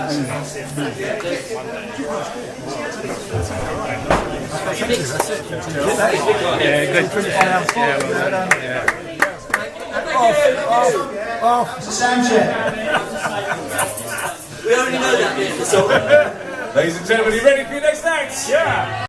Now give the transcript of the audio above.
Yeah, good. Yeah, well done. Yeah. Off. Sound check. We already know that bit. Ladies and gentlemen, you ready for your next act? Yeah!